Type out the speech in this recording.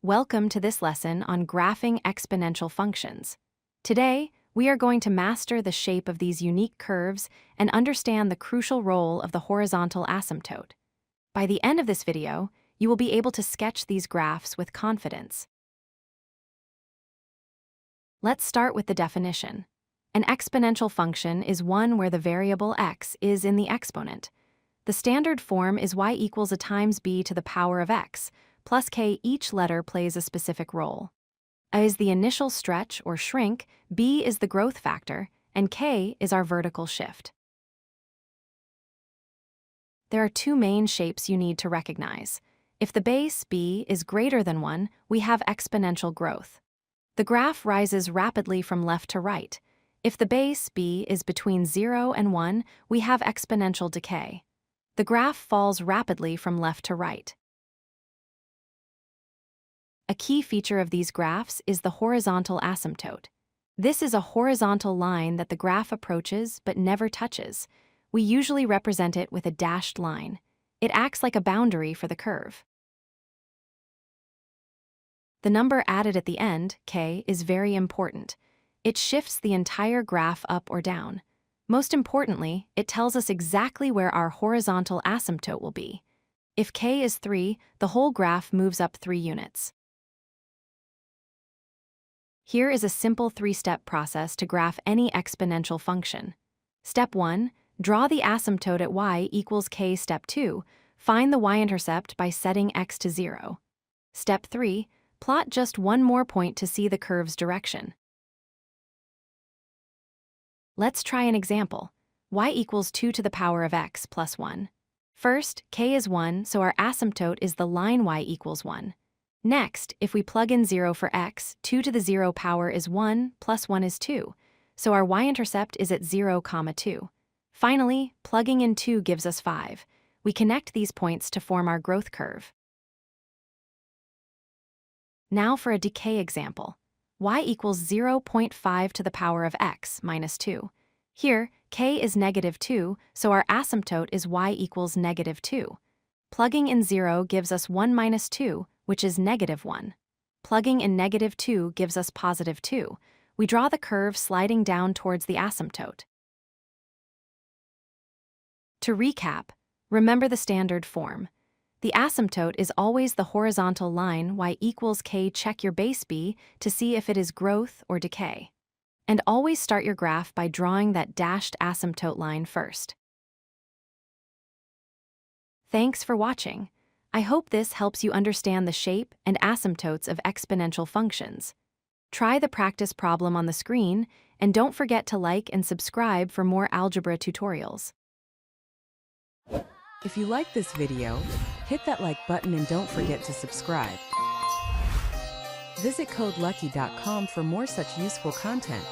Welcome to this lesson on graphing exponential functions. Today, we are going to master the shape of these unique curves and understand the crucial role of the horizontal asymptote. By the end of this video, you will be able to sketch these graphs with confidence. Let's start with the definition. An exponential function is one where the variable x is in the exponent. The standard form is y equals a times b to the power of x, plus k. Each letter plays a specific role. A is the initial stretch or shrink, b is the growth factor, and k is our vertical shift. There are two main shapes you need to recognize. If the base b is greater than 1, we have exponential growth. The graph rises rapidly from left to right. If the base b is between 0 and 1, we have exponential decay. The graph falls rapidly from left to right. A key feature of these graphs is the horizontal asymptote. This is a horizontal line that the graph approaches but never touches. We usually represent it with a dashed line. It acts like a boundary for the curve. The number added at the end, k, is very important. It shifts the entire graph up or down. Most importantly, it tells us exactly where our horizontal asymptote will be. If k is 3, the whole graph moves up 3 units. Here is a simple 3-step process to graph any exponential function. Step 1, draw the asymptote at y equals k. Step 2, find the y-intercept by setting x to 0. Step 3, plot just one more point to see the curve's direction. Let's try an example. Y equals 2 to the power of x plus 1. First, k is 1, so our asymptote is the line y equals 1. Next, if we plug in 0 for x, 2 to the 0 power is 1, plus 1 is 2, so our y-intercept is at 0, 2. Finally, plugging in 2 gives us 5. We connect these points to form our growth curve. Now for a decay example. Y equals 0.5 to the power of x minus 2. Here, k is negative 2, so our asymptote is y equals negative 2. Plugging in 0 gives us 1 minus 2, which is negative 1. Plugging in negative 2 gives us positive 2. We draw the curve sliding down towards the asymptote. To recap, remember the standard form. The asymptote is always the horizontal line y equals k. Check your base b to see if it is growth or decay. And always start your graph by drawing that dashed asymptote line first. Thanks for watching. I hope this helps you understand the shape and asymptotes of exponential functions. Try the practice problem on the screen, and don't forget to like and subscribe for more algebra tutorials. If you like this video, hit that like button and don't forget to subscribe. Visit codelucky.com for more such useful content.